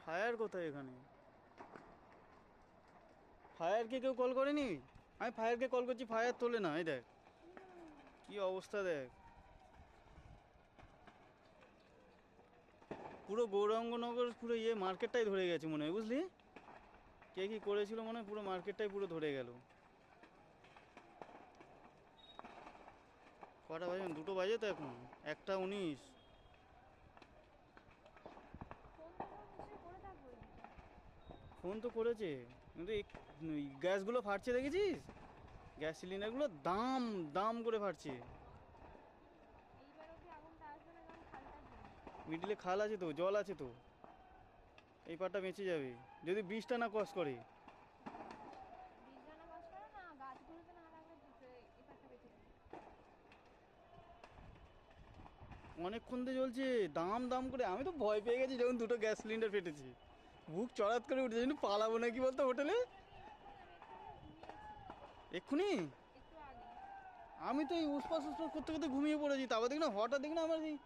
Fire কোথায় এখানে? ফায়ারকে কেউ কল করেনি? আমি ফায়ারকে কল করছি, ফায়ার তোলে না। এই দেখ কি অবস্থা, দেখ পুরো গৌরাঙ্গনগর পুরো মার্কেটটাই ধরে গেছে মনে হয়, বুঝলি? কে কি করেছিল মনে হয়, পুরো মার্কেটটাই পুরো ধরে গেল। কটা বাজে? 2টো বাজে তো এখন, 1:19। ফোন তো করেছে, কিন্তু এই গ্যাসগুলো ফাটছে দেখেছিস? গ্যাস সিলিন্ডারগুলো দাম দাম করে ফাটছে। মিডিলে খাল আছে তো, জল আছে তো, এই পাটটা বেঁচে যাবে যদি ব্রিজটা না ক্রস করে। অনেকক্ষণ দিয়ে জ্বলছে, দাম দাম করে। আমি তো ভয় পেয়ে গেছি যখন 2টো গ্যাস সিলিন্ডার ফেটেছে, বুক চড়াত করে উঠেছে, কিন্তু পালাবো না কি বলতো হোটেলে এক্ষুনি। আমি তো এই উসপাস উসপাস করতে করতে ঘুমিয়ে পড়েছি, তারপর দেখি না হঠাৎ দেখি না আমার এই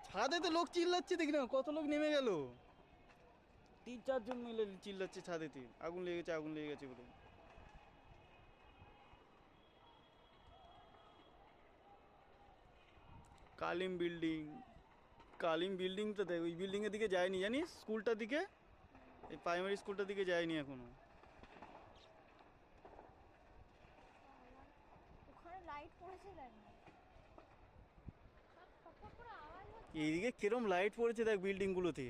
ছাদে তো লোক চিল্লাচ্ছে, দেখি না কত লোক নেমে গেল, 3-4 জন মিলে চিল্লাচ্ছে ছাদেতে, আগুন লেগে গেছে আগুন লেগে গেছে বলে। কালিম বিল্ডিং, কালিম বিল্ডিংটা দেখ, ওই বিল্ডিংয়ের দিকে যায়নি জানিস, স্কুলটার দিকে, এই প্রাইমারি স্কুলটার দিকে যায়নি এখনো। এইদিকে কিরম লাইট পড়েছে দেখ বিল্ডিংগুলোতে,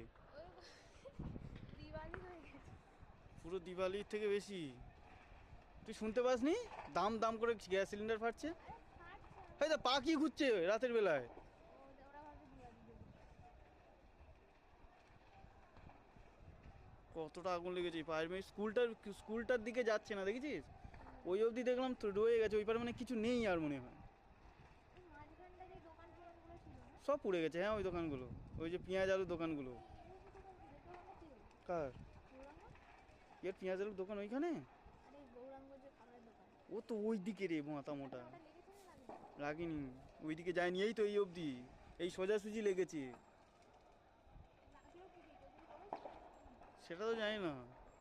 পুরো দিওয়ালির থেকে বেশি। তুই শুনতে পাসনি দাম দাম করে গ্যাস সিলিন্ডার ফাটছে? এই তো পাখি ঘুরছে রাতের বেলায়। কতটা আগুন লেগেছে প্রাইমারি স্কুলটার দিকে যাচ্ছে না দেখেছিস? ওই অবধি দেখলাম তো রয়ে গেছে, ওই পারে মানে কিছু নেই আর মনে হয়, সব পুড়ে গেছে। হ্যাঁ ওই দোকানগুলো, ওই যে পেঁয়াজ আলুর দোকানগুলো। কার? এর পেঁয়াজ আলুর দোকান ওইখানে? ও তো ওই দিকে রে মাথা মোটা। লাগেনি, ওই দিকে যায়নি, এই তো এই অবধি, এই সোজাসুজি লেগেছে। সেটা তো জানি না।